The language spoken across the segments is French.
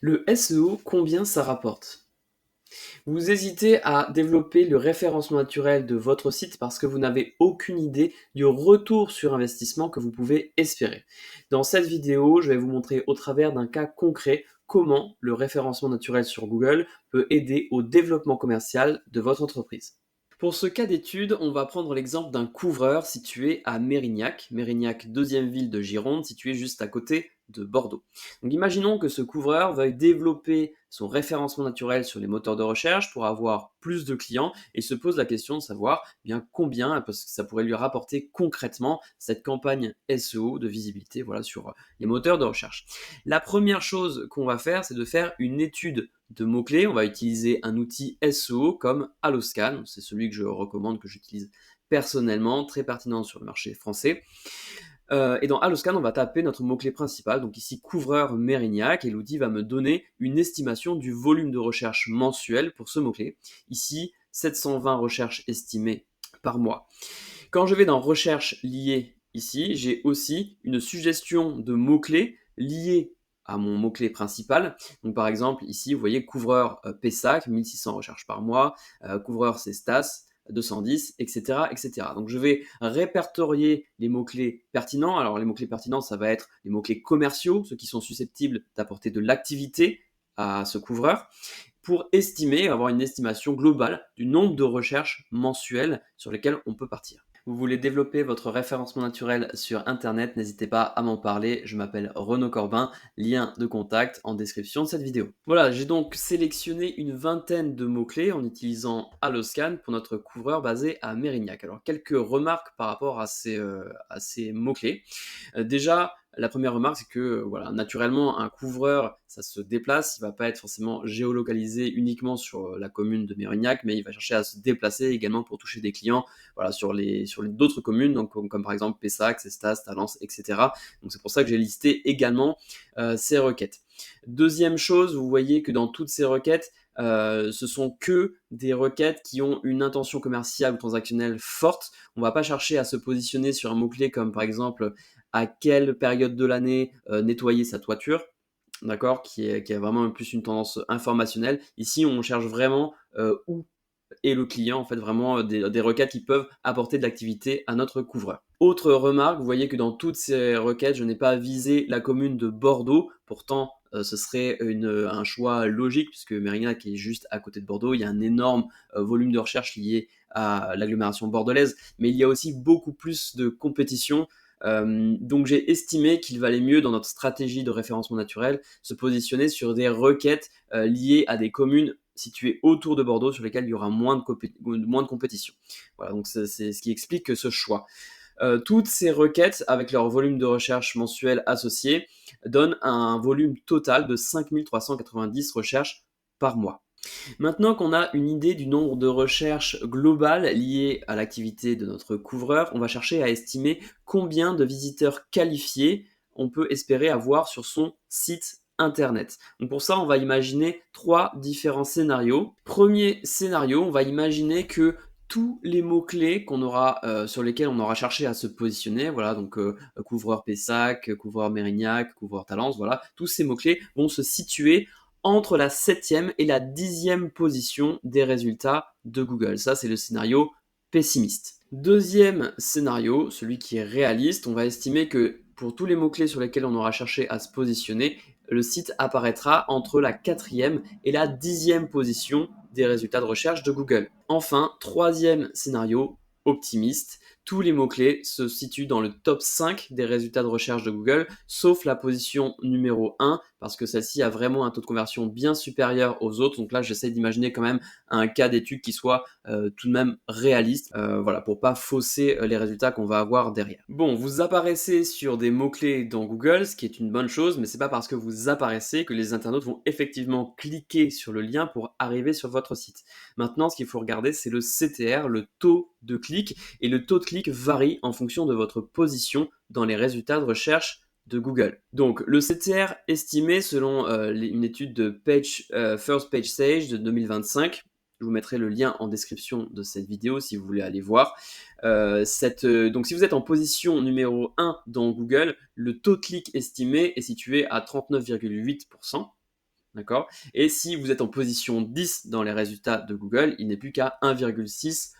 Le SEO, combien ça rapporte? Vous hésitez à développer le référencement naturel de votre site parce que vous n'avez aucune idée du retour sur investissement que vous pouvez espérer. Dans cette vidéo, je vais vous montrer au travers d'un cas concret comment le référencement naturel sur Google peut aider au développement commercial de votre entreprise. Pour ce cas d'étude, on va prendre l'exemple d'un couvreur situé à Mérignac. Mérignac, deuxième ville de Gironde, située juste à côté de Bordeaux. Donc imaginons que ce couvreur veuille développer son référencement naturel sur les moteurs de recherche pour avoir plus de clients et se pose la question de savoir bien combien, parce que ça pourrait lui rapporter concrètement cette campagne SEO de visibilité, voilà, sur les moteurs de recherche. La première chose qu'on va faire, c'est de faire une étude de mots-clés. On va utiliser un outil SEO comme Alloscan. C'est celui que je recommande, que j'utilise personnellement, très pertinent sur le marché français. Et dans Alloscan, on va taper notre mot-clé principal, donc ici couvreur Mérignac, et l'outil va me donner une estimation du volume de recherche mensuel pour ce mot-clé. Ici, 720 recherches estimées par mois. Quand je vais dans recherche liée ici, j'ai aussi une suggestion de mots-clés liés à mon mot-clé principal. Donc par exemple, ici, vous voyez couvreur PESAC, 1600 recherches par mois, couvreur CESTAS, 210, etc., etc. Donc je vais répertorier les mots-clés pertinents. Alors les mots-clés pertinents, ça va être les mots-clés commerciaux, ceux qui sont susceptibles d'apporter de l'activité à ce couvreur, pour estimer, avoir une estimation globale du nombre de recherches mensuelles sur lesquelles on peut partir. Vous voulez développer votre référencement naturel sur Internet, n'hésitez pas à m'en parler. Je m'appelle Renaud Corbin, lien de contact en description de cette vidéo. Voilà, j'ai donc sélectionné une vingtaine de mots-clés en utilisant Alloscan pour notre couvreur basé à Mérignac. Alors, quelques remarques par rapport à ces mots-clés. Déjà, la première remarque, c'est que voilà, naturellement, un couvreur, ça se déplace, il ne va pas être forcément géolocalisé uniquement sur la commune de Mérignac, mais il va chercher à se déplacer également pour toucher des clients voilà, sur les d'autres communes, donc, comme par exemple Pessac, Cestas, Talence, etc. Donc c'est pour ça que j'ai listé également ces requêtes. Deuxième chose, vous voyez que dans toutes ces requêtes, ce sont que des requêtes qui ont une intention commerciale ou transactionnelle forte. On ne va pas chercher à se positionner sur un mot-clé comme par exemple à quelle période de l'année nettoyer sa toiture, d'accord, qui est vraiment plus une tendance informationnelle. Ici, on cherche vraiment où est le client, en fait, vraiment des requêtes qui peuvent apporter de l'activité à notre couvreur. Autre remarque, vous voyez que dans toutes ces requêtes, je n'ai pas visé la commune de Bordeaux, pourtant ce serait un choix logique puisque Mérignac est juste à côté de Bordeaux, il y a un énorme volume de recherche lié à l'agglomération bordelaise, mais il y a aussi beaucoup plus de compétition. Donc j'ai estimé qu'il valait mieux dans notre stratégie de référencement naturel se positionner sur des requêtes liées à des communes situées autour de Bordeaux sur lesquelles il y aura moins de compétition. Voilà, donc c'est ce qui explique ce choix. Toutes ces requêtes, avec leur volume de recherche mensuel associé, donnent un volume total de 5390 recherches par mois. Maintenant qu'on a une idée du nombre de recherches globales liées à l'activité de notre couvreur, on va chercher à estimer combien de visiteurs qualifiés on peut espérer avoir sur son site internet. Donc pour ça, on va imaginer trois différents scénarios. Premier scénario, on va imaginer que tous les mots-clés qu'on aura, sur lesquels on aura cherché à se positionner, voilà, donc couvreur Pessac, couvreur Mérignac, couvreur Talence, voilà, tous ces mots-clés vont se situer entre la 7e et la 10e position des résultats de Google. Ça, c'est le scénario pessimiste. Deuxième scénario, celui qui est réaliste, on va estimer que pour tous les mots-clés sur lesquels on aura cherché à se positionner, le site apparaîtra entre la 4e et la 10e position des résultats de recherche de Google. Enfin, troisième scénario, optimiste, tous les mots-clés se situent dans le top 5 des résultats de recherche de Google, sauf la position numéro 1, parce que celle-ci a vraiment un taux de conversion bien supérieur aux autres. Donc là, j'essaie d'imaginer quand même un cas d'étude qui soit tout de même réaliste, voilà, pour pas fausser les résultats qu'on va avoir derrière. Bon, vous apparaissez sur des mots-clés dans Google, ce qui est une bonne chose, mais c'est pas parce que vous apparaissez que les internautes vont effectivement cliquer sur le lien pour arriver sur votre site. Maintenant, ce qu'il faut regarder, c'est le CTR, le taux de clic, et le taux de clic varie en fonction de votre position dans les résultats de recherche de Google. Donc le CTR estimé selon une étude de First Page Sage de 2025, je vous mettrai le lien en description de cette vidéo si vous voulez aller voir. Donc si vous êtes en position numéro 1 dans Google, le taux de clic estimé est situé à 39,8%. d'accord? Et si vous êtes en position 10 dans les résultats de Google, il n'est plus qu'à 1,6%,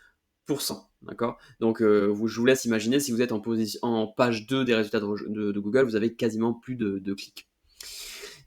d'accord? Donc je vous laisse imaginer si vous êtes en page 2 des résultats de Google, vous avez quasiment plus de clics.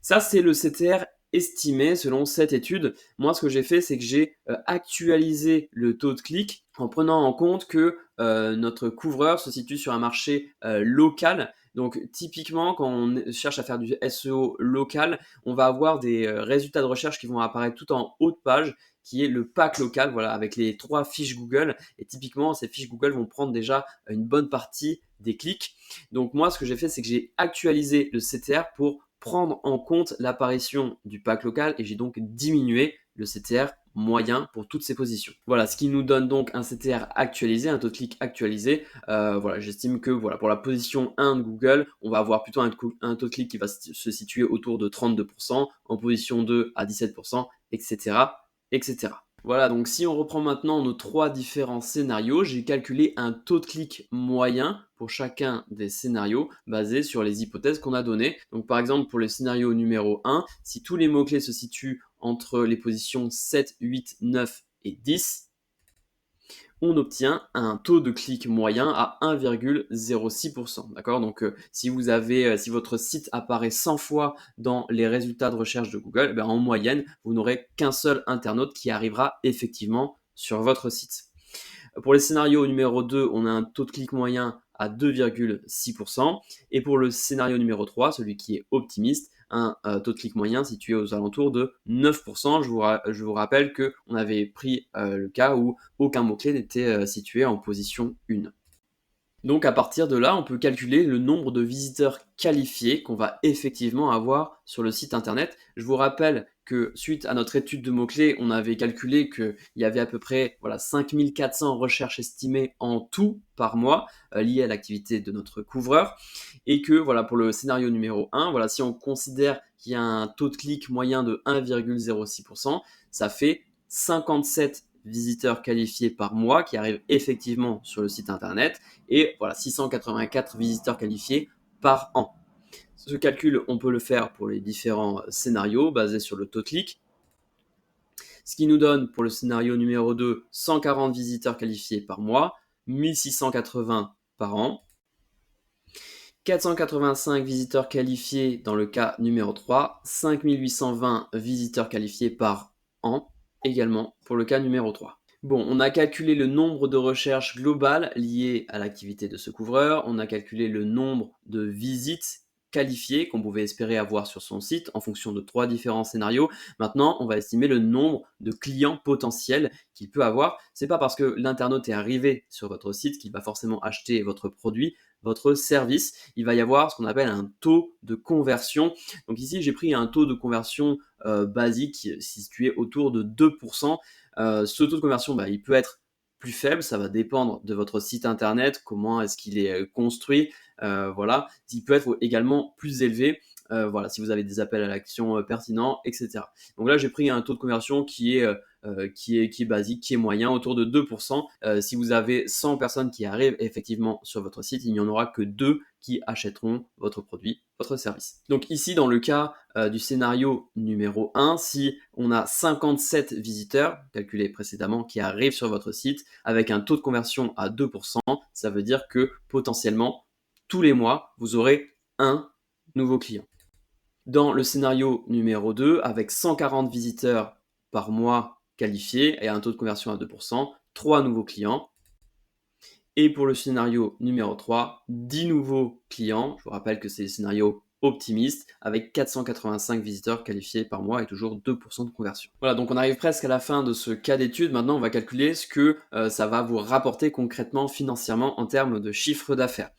Ça, c'est le CTR estimé selon cette étude. Moi, ce que j'ai fait, c'est que j'ai actualisé le taux de clic en prenant en compte que notre couvreur se situe sur un marché local. Donc, typiquement, quand on cherche à faire du SEO local, on va avoir des résultats de recherche qui vont apparaître tout en haut de page, qui est le pack local, voilà, avec les 3 fiches Google. Et typiquement, ces fiches Google vont prendre déjà une bonne partie des clics. Donc, moi, ce que j'ai fait, c'est que j'ai actualisé le CTR pour prendre en compte l'apparition du pack local et j'ai donc diminué le CTR moyen pour toutes ces positions. Voilà, ce qui nous donne donc un CTR actualisé, un taux de clic actualisé. Voilà, j'estime que voilà, pour la position 1 de Google, on va avoir plutôt un taux de clic qui va se situer autour de 32%, en position 2 à 17%, etc. etc. Voilà, donc si on reprend maintenant nos 3 différents scénarios, j'ai calculé un taux de clic moyen pour chacun des scénarios basé sur les hypothèses qu'on a données. Donc par exemple pour le scénario numéro 1, si tous les mots-clés se situent entre les positions 7, 8, 9 et 10, on obtient un taux de clic moyen à 1,06%. D'accord? Donc, si votre site apparaît 100 fois dans les résultats de recherche de Google, eh ben, en moyenne, vous n'aurez qu'un seul internaute qui arrivera effectivement sur votre site. Pour les scénarios numéro 2, on a un taux de clic moyen à 2,6%. Et pour le scénario numéro 3, celui qui est optimiste, un taux de clic moyen situé aux alentours de 9%. Je vous rappelle qu'on avait pris le cas où aucun mot-clé n'était situé en position 1. Donc à partir de là, on peut calculer le nombre de visiteurs qualifiés qu'on va effectivement avoir sur le site internet. Je vous rappelle que suite à notre étude de mots-clés, on avait calculé qu'il y avait à peu près 5400 recherches estimées en tout par mois liées à l'activité de notre couvreur. Et que voilà, pour le scénario numéro 1, voilà, si on considère qu'il y a un taux de clic moyen de 1,06%, ça fait 57 visiteurs qualifiés par mois qui arrivent effectivement sur le site internet et voilà 684 visiteurs qualifiés par an. Ce calcul, on peut le faire pour les différents scénarios basés sur le taux de clic. Ce qui nous donne pour le scénario numéro 2 140 visiteurs qualifiés par mois, 1680 par an. 485 visiteurs qualifiés dans le cas numéro 3, 5820 visiteurs qualifiés par an également pour le cas numéro 3. Bon, on a calculé le nombre de recherches globales liées à l'activité de ce couvreur, on a calculé le nombre de visites qualifiées qu'on pouvait espérer avoir sur son site en fonction de 3 différents scénarios. Maintenant, on va estimer le nombre de clients potentiels qu'il peut avoir. C'est pas parce que l'internaute est arrivé sur votre site qu'il va forcément acheter votre produit, votre service. Il va y avoir ce qu'on appelle un taux de conversion. Donc ici, j'ai pris un taux de conversion basique situé autour de 2%. Ce taux de conversion, il peut être plus faible, ça va dépendre de votre site internet, comment est-ce qu'il est construit, voilà. Il peut être également plus élevé, voilà, si vous avez des appels à l'action pertinents, etc. Donc là, j'ai pris un taux de conversion qui est basique, qui est moyen, autour de 2%. Si vous avez 100 personnes qui arrivent effectivement sur votre site, il n'y en aura que 2 qui achèteront votre produit, votre service. Donc ici, dans le cas du scénario numéro 1, si on a 57 visiteurs, calculés précédemment, qui arrivent sur votre site, avec un taux de conversion à 2%, ça veut dire que potentiellement, tous les mois, vous aurez un nouveau client. Dans le scénario numéro 2, avec 140 visiteurs par mois qualifiés et un taux de conversion à 2%, 3 nouveaux clients. Et pour le scénario numéro 3, 10 nouveaux clients. Je vous rappelle que c'est le scénario optimiste avec 485 visiteurs qualifiés par mois et toujours 2% de conversion. Voilà, donc on arrive presque à la fin de ce cas d'étude. Maintenant, on va calculer ce que ça va vous rapporter concrètement financièrement en termes de chiffre d'affaires.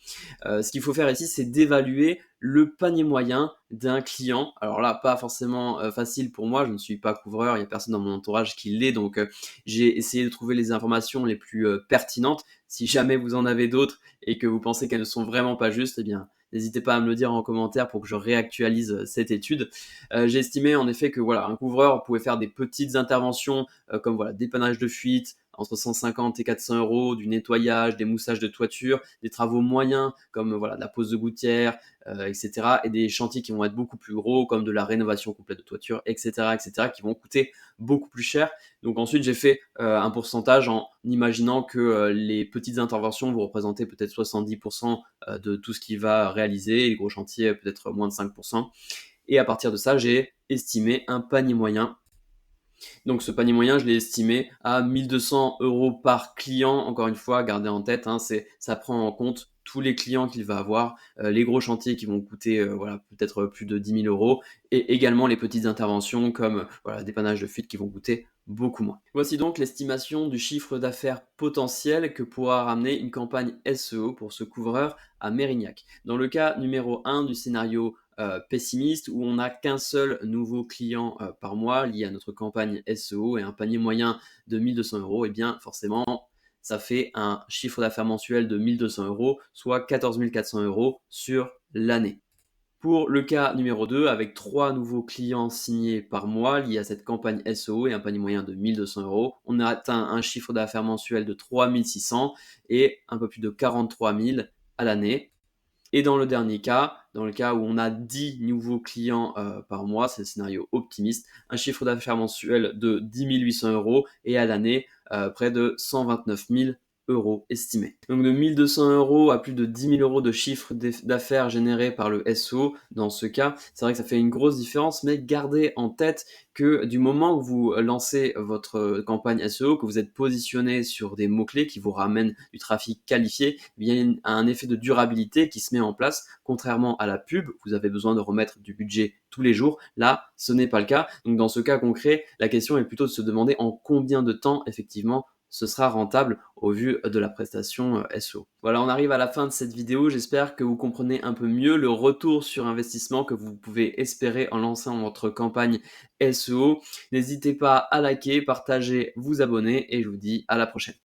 Ce qu'il faut faire ici, c'est d'évaluer le panier moyen d'un client. Alors là, pas forcément facile pour moi, je ne suis pas couvreur, il n'y a personne dans mon entourage qui l'est, donc j'ai essayé de trouver les informations les plus pertinentes. Si jamais vous en avez d'autres et que vous pensez qu'elles ne sont vraiment pas justes, eh bien n'hésitez pas à me le dire en commentaire pour que je réactualise cette étude. J'ai estimé en effet que voilà, un couvreur pouvait faire des petites interventions comme voilà, dépannage de fuite, entre 150 et 400 euros, du nettoyage, des moussages de toiture, des travaux moyens comme voilà, de la pose de gouttière, etc. Et des chantiers qui vont être beaucoup plus gros comme de la rénovation complète de toiture, etc., etc., qui vont coûter beaucoup plus cher. Donc ensuite, j'ai fait un pourcentage en imaginant que les petites interventions vont représenter peut-être 70% de tout ce qui va réaliser, les gros chantiers peut-être moins de 5%. Et à partir de ça, j'ai estimé un panier moyen. Donc ce panier moyen, je l'ai estimé à 1200 euros par client. Encore une fois, gardez en tête, hein, ça prend en compte tous les clients qu'il va avoir, les gros chantiers qui vont coûter voilà, peut-être plus de 10 000 euros, et également les petites interventions comme voilà, dépannage de fuite qui vont coûter beaucoup moins. Voici donc l'estimation du chiffre d'affaires potentiel que pourra ramener une campagne SEO pour ce couvreur à Mérignac. Dans le cas numéro 1 du scénario pessimiste où on n'a qu'un seul nouveau client par mois lié à notre campagne SEO et un panier moyen de 1200 euros, et bien forcément ça fait un chiffre d'affaires mensuel de 1200 euros, soit 14 400 euros sur l'année. Pour le cas numéro 2, avec 3 nouveaux clients signés par mois liés à cette campagne SEO et un panier moyen de 1200 euros, on a atteint un chiffre d'affaires mensuel de 3600 et un peu plus de 43 000 à l'année. Et dans le dernier cas, dans le cas où on a 10 nouveaux clients par mois, c'est le scénario optimiste, un chiffre d'affaires mensuel de 10 800 euros et à l'année, près de 129 000 euros estimés. Donc de 1200 euros à plus de 10 000 euros de chiffre d'affaires généré par le SEO, dans ce cas, c'est vrai que ça fait une grosse différence, mais gardez en tête que du moment où vous lancez votre campagne SEO, que vous êtes positionné sur des mots-clés qui vous ramènent du trafic qualifié, il y a un effet de durabilité qui se met en place, contrairement à la pub, vous avez besoin de remettre du budget tous les jours. Là, ce n'est pas le cas. Donc dans ce cas concret, la question est plutôt de se demander en combien de temps, effectivement, ce sera rentable au vu de la prestation SEO. Voilà, on arrive à la fin de cette vidéo. J'espère que vous comprenez un peu mieux le retour sur investissement que vous pouvez espérer en lançant votre campagne SEO. N'hésitez pas à liker, partager, vous abonner et je vous dis à la prochaine.